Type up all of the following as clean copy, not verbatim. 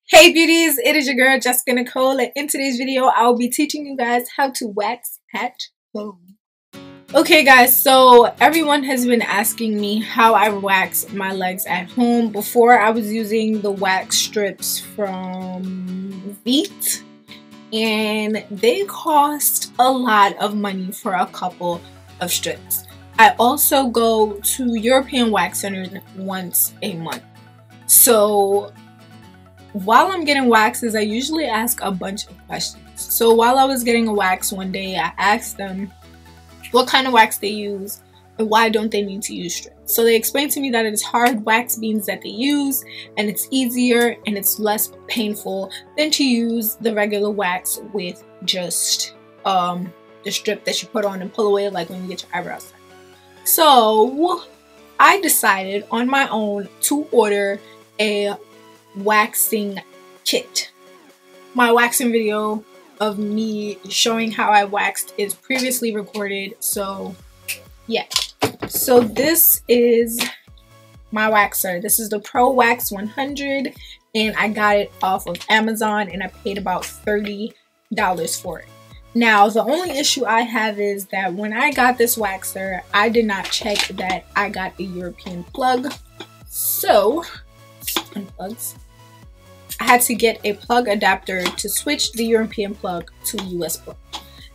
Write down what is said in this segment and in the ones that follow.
Hey beauties, it is your girl Jessica Nicole, and in today's video I'll be teaching you guys how to wax at home. Okay guys, so everyone has been asking me how I wax my legs at home. Before I was using the wax strips from Veet, and they cost a lot of money for a couple of strips. I also go to European wax centers once a month. So while I'm getting waxes, I usually ask a bunch of questions. So while I was getting a wax one day, I asked them what kind of wax they use and why don't they need to use strips. So they explained to me that it's hard wax beans that they use, and it's easier and it's less painful than to use the regular wax with just the strip that you put on and pull away, like when you get your eyebrows done. So I decided on my own to order a waxing kit. My waxing video of me showing how I waxed is previously recorded, so yeah. So this is my waxer. This is the Pro Wax 100, and I got it off of Amazon, and I paid about $30 for it. Now the only issue I have is that when I got this waxer, I did not check that I got a European plug. So unplugs. I had to get a plug adapter to switch the European plug to US plug.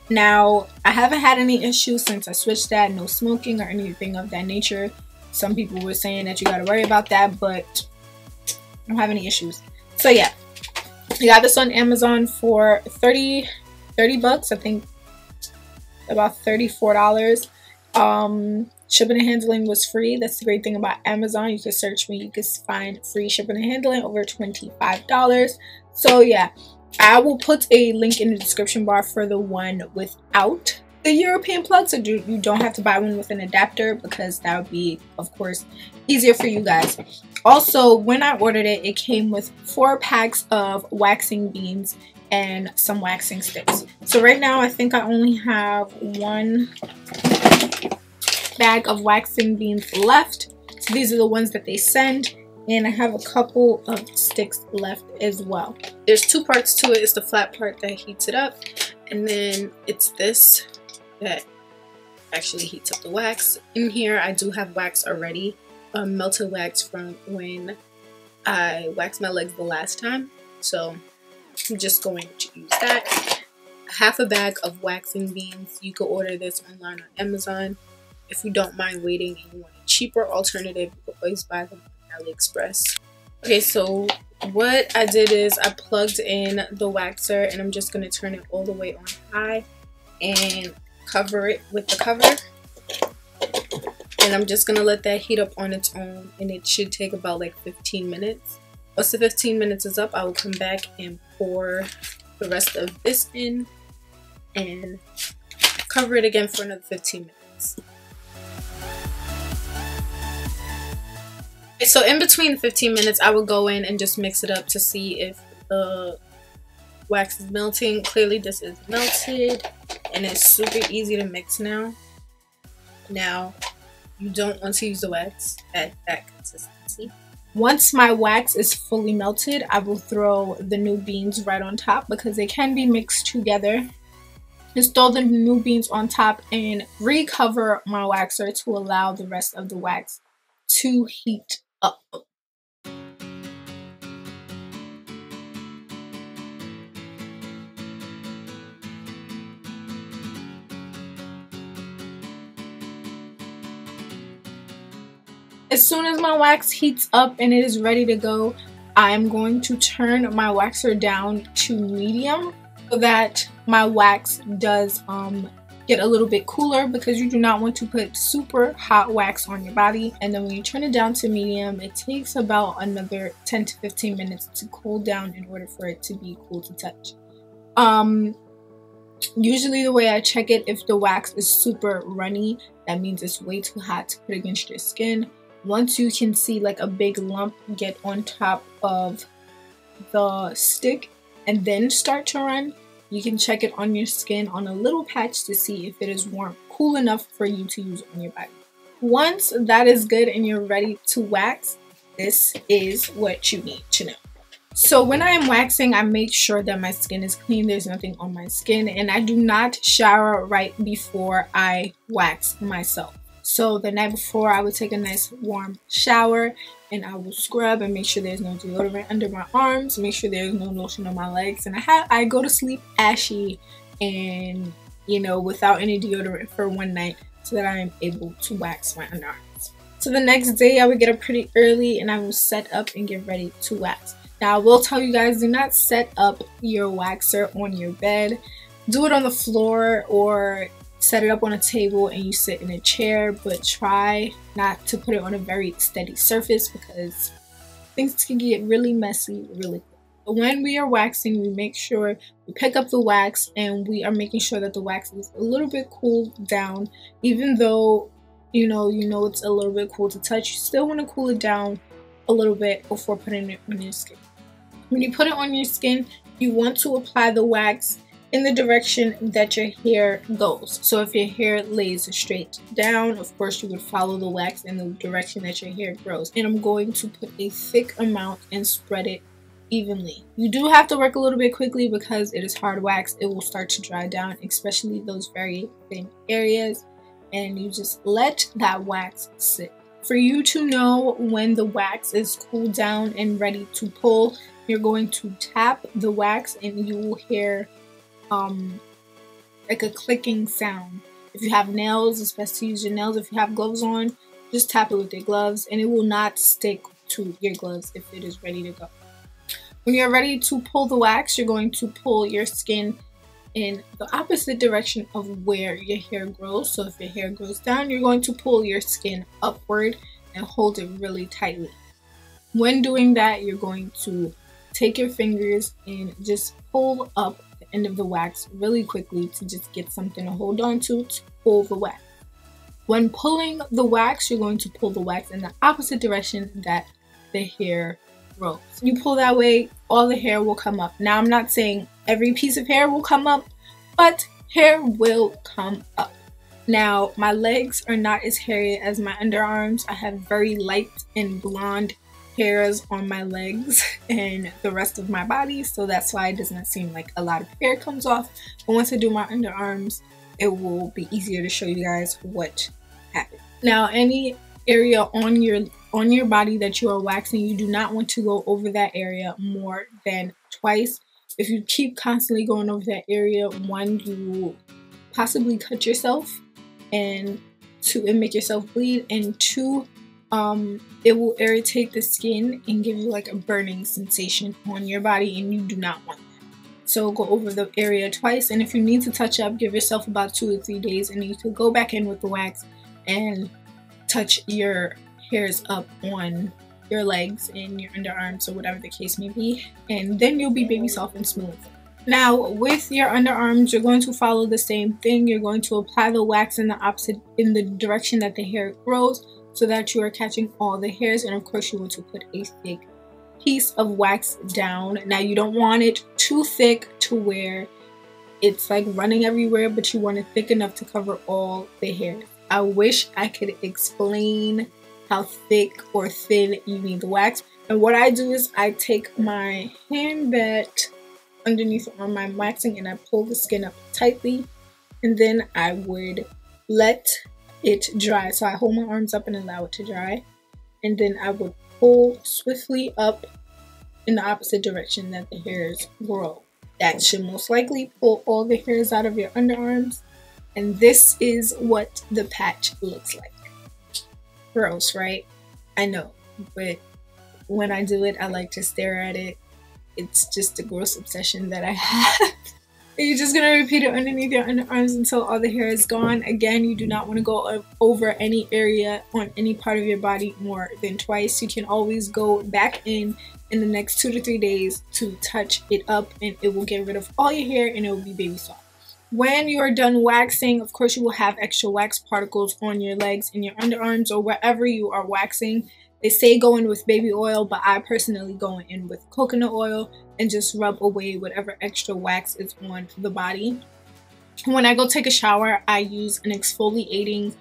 Now, I haven't had any issues since I switched that, no smoking or anything of that nature. Some people were saying that you gotta worry about that, but I don't have any issues. So yeah, I got this on Amazon for 30 bucks, I think about $34. Shipping and handling was free. That's the great thing about Amazon. You can search me, you can find free shipping and handling over $25. So yeah, I will put a link in the description bar for the one without the European plug, so you don't have to buy one with an adapter, because that would be, of course, easier for you guys. Also, when I ordered it, it came with 4 packs of waxing beans and some waxing sticks. So right now I think I only have 1 bag of waxing beans left. So these are the ones that they send, and I have a couple of sticks left as well. There's 2 parts to it. It's the flat part that heats it up, and then it's this that actually heats up the wax. In here I do have wax already, melted wax from when I waxed my legs the last time, so I'm just going to use that. Half a bag of waxing beans. You can order this online on Amazon. If you don't mind waiting and you want a cheaper alternative, you can always buy them on AliExpress. Okay, so what I did is I plugged in the waxer, and I'm just going to turn it all the way on high and cover it with the cover. And I'm just going to let that heat up on its own, and it should take about like 15 minutes. Once the 15 minutes is up, I will come back and pour the rest of this in and cover it again for another 15 minutes. So in between 15 minutes, I will go in and just mix it up to see if the wax is melting. Clearly this is melted, and it's super easy to mix now. Now, you don't want to use the wax at that consistency. Once my wax is fully melted, I will throw the new beans right on top, because they can be mixed together. Just throw the new beans on top and recover my waxer to allow the rest of the wax to heat up. As soon as my wax heats up and it is ready to go, I'm going to turn my waxer down to medium so that my wax does get a little bit cooler, because you do not want to put super hot wax on your body. And then when you turn it down to medium, it takes about another 10 to 15 minutes to cool down in order for it to be cool to touch. Usually the way I check it, if the wax is super runny, that means it's way too hot to put against your skin. Once you can see like a big lump get on top of the stick and then start to run, you can check it on your skin on a little patch to see if it is warm, cool enough for you to use on your body. Once that is good and you're ready to wax, this is what you need to know. So when I am waxing, I make sure that my skin is clean, there's nothing on my skin, and I do not shower right before I wax myself. So the night before, I would take a nice warm shower and I will scrub and make sure there's no deodorant under my arms, make sure there's no lotion on my legs, and I go to sleep ashy and, you know, without any deodorant for one night so that I am able to wax my underarms. So the next day I would get up pretty early and I will set up and get ready to wax. Now I will tell you guys, do not set up your waxer on your bed. Do it on the floor or set it up on a table and you sit in a chair, but try not to put it on a very steady surface because things can get really messy really quick. But when we are waxing, we make sure we pick up the wax and we are making sure that the wax is a little bit cooled down. Even though you know it's a little bit cool to touch, you still want to cool it down a little bit before putting it on your skin. When you put it on your skin, you want to apply the wax in the direction that your hair goes. So if your hair lays straight down, of course you would follow the wax in the direction that your hair grows. And I'm going to put a thick amount and spread it evenly. You do have to work a little bit quickly because it is hard wax. It will start to dry down, especially those very thin areas. And you just let that wax sit. For you to know when the wax is cooled down and ready to pull, you're going to tap the wax and you will hear like a clicking sound. If you have nails, it's best to use your nails. If you have gloves on, just tap it with your gloves and it will not stick to your gloves if it is ready to go. When you're ready to pull the wax, you're going to pull your skin in the opposite direction of where your hair grows. So if your hair grows down, you're going to pull your skin upward and hold it really tightly. When doing that, you're going to take your fingers and just pull up the end of the wax really quickly to just get something to hold on to pull the wax. When pulling the wax, you're going to pull the wax in the opposite direction that the hair grows. You pull that way, all the hair will come up. Now I'm not saying every piece of hair will come up, but hair will come up. Now my legs are not as hairy as my underarms. I have very light and blonde hairs on my legs and the rest of my body, so that's why it does not seem like a lot of hair comes off. But once I do my underarms, it will be easier to show you guys what happened. Now any area on your body that you are waxing, you do not want to go over that area more than twice. If you keep constantly going over that area, one, you will possibly cut yourself and make yourself bleed, and two, it will irritate the skin and give you like a burning sensation on your body, and you do not want that. So go over the area twice, and if you need to touch up, give yourself about 2 or 3 days, and you can go back in with the wax and touch your hairs up on your legs and your underarms or whatever the case may be, and then you'll be baby soft and smooth. Now with your underarms, you're going to follow the same thing. You're going to apply the wax in the direction that the hair grows, so that you are catching all the hairs, and of course you want to put a thick piece of wax down. Now you don't want it too thick to where it's like running everywhere, but you want it thick enough to cover all the hairs. I wish I could explain how thick or thin you need the wax. And what I do is I take my hand that underneath on my waxing and I pull the skin up tightly, and then I would let it dry. So I hold my arms up and allow it to dry, and then I would pull swiftly up in the opposite direction that the hairs grow. That should most likely pull all the hairs out of your underarms, and this is what the patch looks like. Gross, right? I know, but when I do it, I like to stare at it. It's just a gross obsession that I have. You're just going to repeat it underneath your underarms until all the hair is gone. Again, you do not want to go over any area on any part of your body more than twice. You can always go back in the next 2 to 3 days to touch it up, and it will get rid of all your hair and it will be baby soft. When you're done waxing, of course you will have extra wax particles on your legs and your underarms or wherever you are waxing. They say go in with baby oil, but I personally go in with coconut oil and just rub away whatever extra wax is on the body. When I go take a shower, I use an exfoliating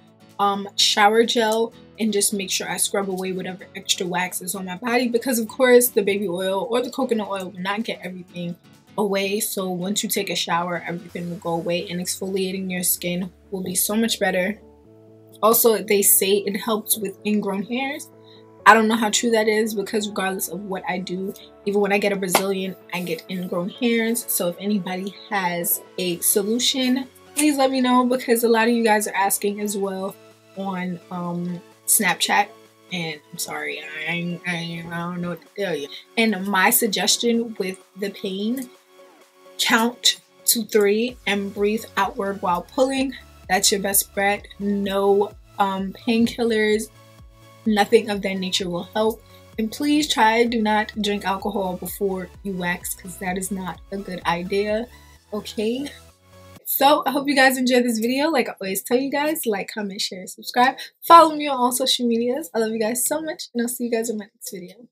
shower gel, and just make sure I scrub away whatever extra wax is on my body, because of course the baby oil or the coconut oil will not get everything away. So once you take a shower, everything will go away, and exfoliating your skin will be so much better. Also, they say it helps with ingrown hairs. I don't know how true that is, because regardless of what I do, even when I get a Brazilian, I get ingrown hairs. So if anybody has a solution, please let me know, because a lot of you guys are asking as well on Snapchat, and I'm sorry, I don't know what to tell you. And my suggestion with the pain, count to 3 and breathe outward while pulling. That's your best bet. No painkillers, nothing of that nature will help. And please do not drink alcohol before you wax, because that is not a good idea. Okay, so I hope you guys enjoyed this video. Like I always tell you guys, like, comment, share, subscribe, follow me on all social medias. I love you guys so much, and I'll see you guys in my next video.